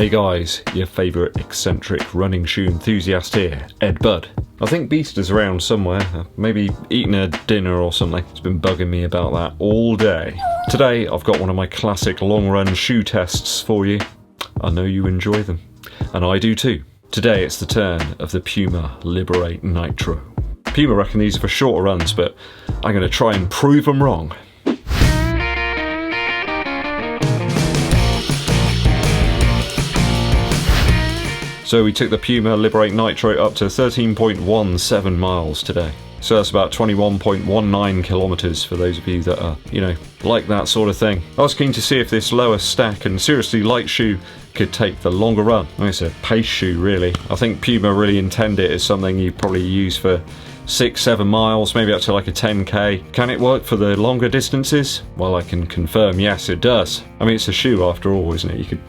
Hey guys, your favourite eccentric running shoe enthusiast here, EDDBUD. I think Beast is around somewhere, maybe eating a dinner or something. It's been bugging me about that all day. Today I've got one of my classic long run shoe tests for you. I know you enjoy them, and I do too. Today it's the turn of the PUMA LIBERATE NITRO. PUMA reckon these are for shorter runs, but I'm going to try and prove them wrong. So we took the PUMA LIBERATE NITRO up to 13.17 miles today. So that's about 21.19 kilometers for those of you that are, like that sort of thing. I was keen to see if this lower stack and seriously light shoe could take the longer run. It's a pace shoe really. I think PUMA really intend it as something you probably use for 6-7 miles, maybe up to like a 10k. Can it work for the longer distances? Well, I can confirm yes it does. I mean, it's a shoe after all, isn't it? You could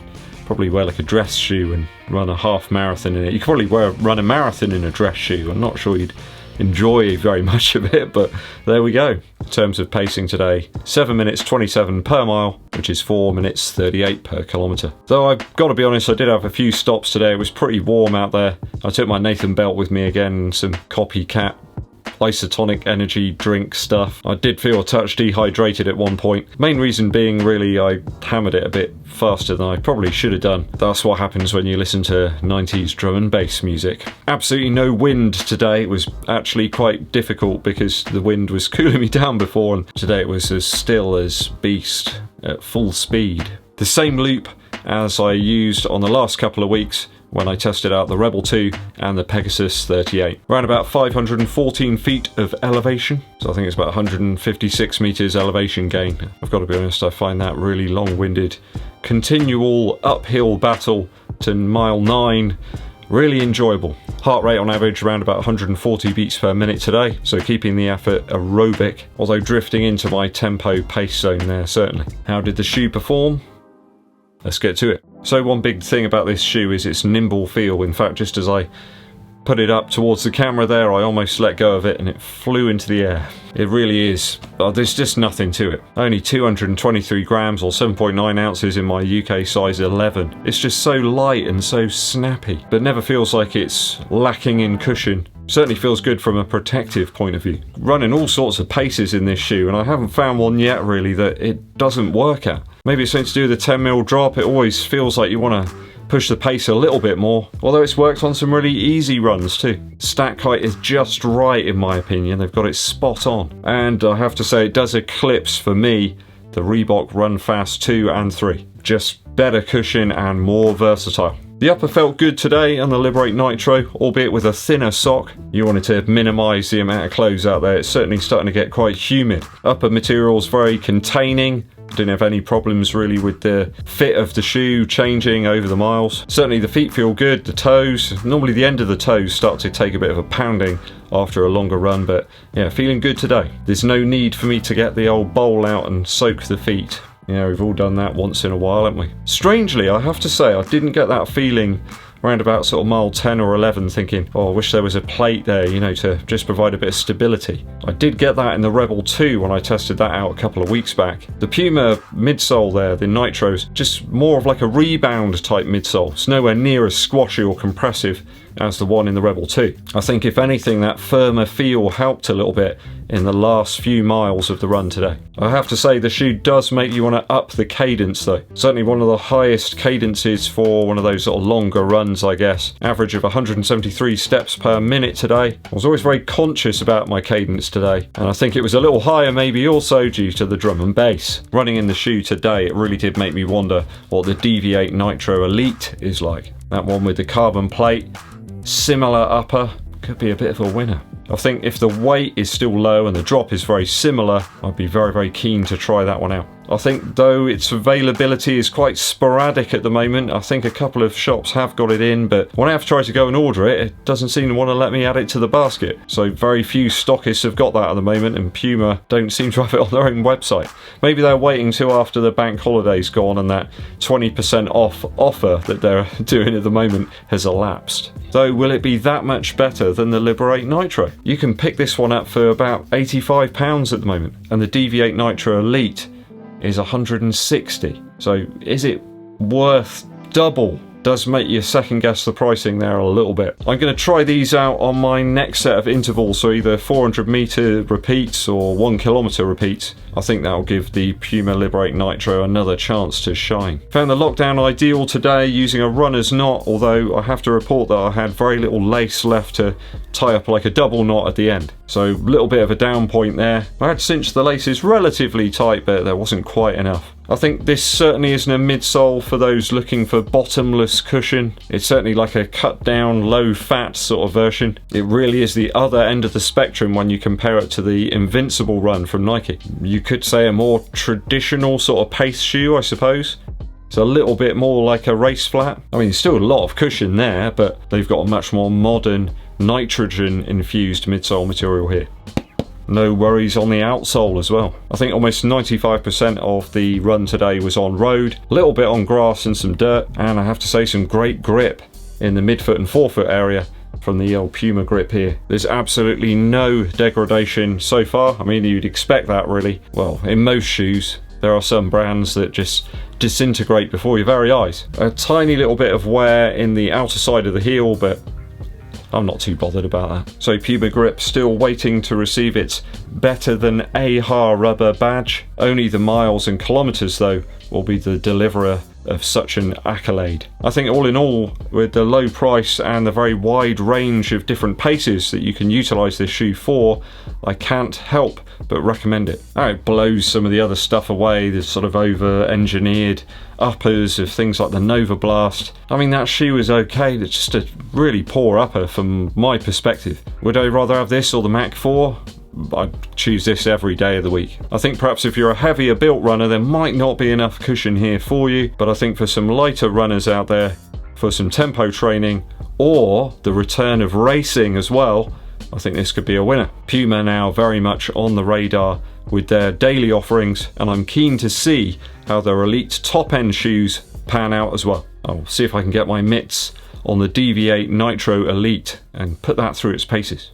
probably wear like a dress shoe and run a half marathon in it. You could probably run a marathon in a dress shoe. I'm not sure you'd enjoy very much of it, but there we go. In terms of pacing today, 7 minutes 27 per mile, which is 4 minutes 38 per kilometre. Though I've got to be honest, I did have a few stops today. It was pretty warm out there. I took my Nathan belt with me again, some copycat isotonic energy drink stuff. I did feel a touch dehydrated at one point. Main reason being really I hammered it a bit faster than I probably should have done. That's what happens when you listen to 90s drum and bass music. Absolutely no wind today. It was actually quite difficult because the wind was cooling me down before, and today it was as still as Beast at full speed. The same loop as I used on the last couple of weeks when I tested out the Rebel 2 and the Pegasus 38. Around about 514 feet of elevation, so I think it's about 156 meters elevation gain. I've got to be honest, I find that really long-winded, continual uphill battle to mile 9 really enjoyable. Heart rate on average around about 140 beats per minute today, so keeping the effort aerobic, although drifting into my tempo pace zone there certainly. How did the shoe perform? Let's get to it. So one big thing about this shoe is its nimble feel. In fact, just as I put it up towards the camera there, I almost let go of it and it flew into the air. It really is. There's just nothing to it. Only 223 grams or 7.9 ounces in my UK size 11. It's just so light and so snappy, but never feels like it's lacking in cushion. Certainly feels good from a protective point of view. Running all sorts of paces in this shoe, and I haven't found one yet really that it doesn't work at. Maybe it's something to do with the 10mm drop. It always feels like you want to push the pace a little bit more, although it's worked on some really easy runs too. Stack height is just right in my opinion. They've got it spot on, and I have to say it does eclipse for me the Reebok Run Fast 2 and 3. Just better cushion and more versatile. The upper felt good today on the Liberate Nitro, albeit with a thinner sock. You wanted to minimise the amount of clothes out there. It's certainly starting to get quite humid. Upper material's very containing. Didn't have any problems really with the fit of the shoe changing over the miles. Certainly the feet feel good, the toes. Normally the end of the toes start to take a bit of a pounding after a longer run, but yeah, feeling good today. There's no need for me to get the old bowl out and soak the feet. We've all done that once in a while, haven't we? Strangely, I have to say, I didn't get that feeling around about sort of mile 10 or 11 thinking, oh, I wish there was a plate there, to just provide a bit of stability. I did get that in the Rebel 2 when I tested that out a couple of weeks back. The PUMA midsole there, the Nitro's, just more of like a rebound type midsole. It's nowhere near as squashy or compressive as the one in the Rebel 2. I think if anything that firmer feel helped a little bit in the last few miles of the run today. I have to say the shoe does make you want to up the cadence though. Certainly one of the highest cadences for one of those sort of longer runs I guess. Average of 173 steps per minute today. I was always very conscious about my cadence today, and I think it was a little higher maybe also due to the drum and bass. Running in the shoe today, it really did make me wonder what the EDDBUD Nitro Elite is like. That one with the carbon plate, similar upper, could be a bit of a winner. I think if the weight is still low and the drop is very similar, I'd be very, very keen to try that one out. I think though its availability is quite sporadic at the moment. I think a couple of shops have got it in, but when I have tried to go and order it, it doesn't seem to want to let me add it to the basket. So very few stockists have got that at the moment, and PUMA don't seem to have it on their own website. Maybe they're waiting till after the bank holiday's gone and that 20% off offer that they're doing at the moment has elapsed. Though, will it be that much better than the Liberate Nitro? You can pick this one up for about £85 at the moment, and the EDDBUD Nitro Elite is 160. So is it worth double does make you second guess the pricing there a little bit. I'm going to try these out on my next set of intervals, so either 400 meter repeats or 1 kilometer repeats. I think that'll give the PUMA Liberate Nitro another chance to shine. Found the lockdown ideal today using a runner's knot, although I have to report that I had very little lace left to tie up like a double knot at the end. So a little bit of a down point there. I had cinched the laces relatively tight, but there wasn't quite enough. I think this certainly isn't a midsole for those looking for bottomless cushion. It's certainly like a cut down, low fat sort of version. It really is the other end of the spectrum when you compare it to the Invincible run from Nike. You could say a more traditional sort of pace shoe, I suppose. It's a little bit more like a race flat. I mean, there's still a lot of cushion there, but they've got a much more modern nitrogen infused midsole material here. No worries on the outsole as well. I think almost 95% of the run today was on road, a little bit on grass and some dirt, and I have to say some great grip in the midfoot and forefoot area from the old PUMA grip here. There's absolutely no degradation so far. I mean, you'd expect that really. Well, in most shoes, there are some brands that just disintegrate before your very eyes. A tiny little bit of wear in the outer side of the heel, but I'm not too bothered about that. So PUMA grip still waiting to receive its better than AHA rubber badge. Only the miles and kilometers though will be the deliverer of such an accolade. I think all in all, with the low price and the very wide range of different paces that you can utilize this shoe for, I can't help but recommend it. It blows some of the other stuff away, the sort of over-engineered uppers of things like the Nova Blast. I mean, that shoe is okay, it's just a really poor upper from my perspective. Would I rather have this or the Mach 4? I'd choose this every day of the week. I think perhaps if you're a heavier built runner, there might not be enough cushion here for you, but I think for some lighter runners out there, for some tempo training, or the return of racing as well, I think this could be a winner. PUMA now very much on the radar with their daily offerings, and I'm keen to see how their elite top-end shoes pan out as well. I'll see if I can get my mitts on the DV8 Nitro Elite and put that through its paces.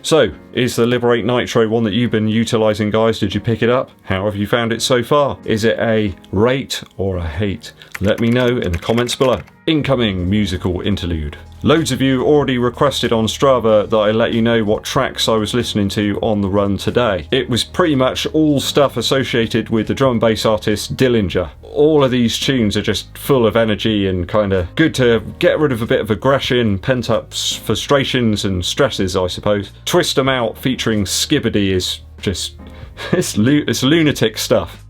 So, is the Liberate Nitro one that you've been utilising, guys? Did you pick it up? How have you found it so far? Is it a rate or a hate? Let me know in the comments below. Incoming musical interlude. Loads of you already requested on Strava that I let you know what tracks I was listening to on the run today. It was pretty much all stuff associated with the drum and bass artist Dillinger. All of these tunes are just full of energy and kind of good to get rid of a bit of aggression, pent up frustrations and stresses, I suppose. Twist 'Em Out featuring Skibbity is just, it's lunatic stuff.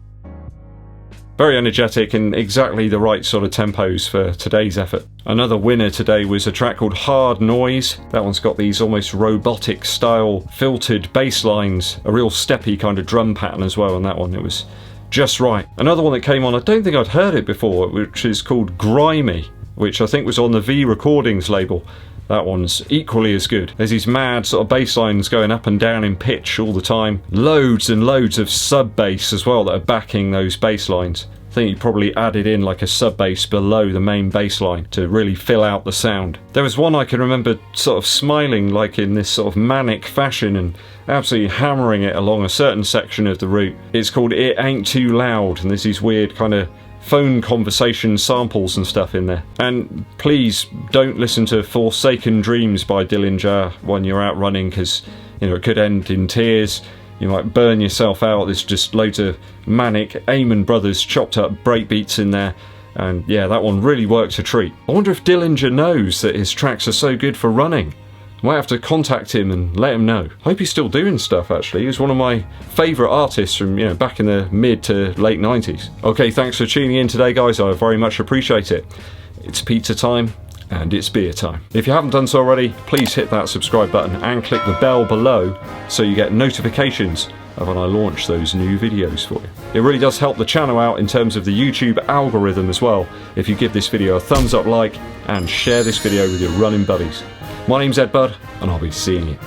Very energetic and exactly the right sort of tempos for today's effort. Another winner today was a track called Hard Noise. That one's got these almost robotic style filtered bass lines, a real steppy kind of drum pattern as well on that one. It was just right. Another one that came on, I don't think I'd heard it before, which is called Grimy, which I think was on the V Recordings label. That one's equally as good. There's these mad sort of bass lines going up and down in pitch all the time. Loads and loads of sub bass as well that are backing those bass lines. I think he probably added in like a sub bass below the main bass line to really fill out the sound. There was one I can remember sort of smiling like in this sort of manic fashion and absolutely hammering it along a certain section of the route. It's called It Ain't Too Loud, and there's these weird kind of phone conversation samples and stuff in there. And please don't listen to Forsaken Dreams by Dillinger when you're out running, because you know it could end in tears. You might burn yourself out. There's just loads of manic Amen Brothers chopped up breakbeats in there, and yeah, that one really worked a treat. I wonder if Dillinger knows that his tracks are so good for running. Might have to contact him and let him know. Hope he's still doing stuff actually. He was one of my favourite artists from, you know, back in the mid to late 90s. Okay, thanks for tuning in today guys, I very much appreciate it. It's pizza time and it's beer time. If you haven't done so already, please hit that subscribe button and click the bell below so you get notifications of when I launch those new videos for you. It really does help the channel out in terms of the YouTube algorithm as well if you give this video a thumbs up like and share this video with your running buddies. My name's EDDBUD, and I'll be seeing you.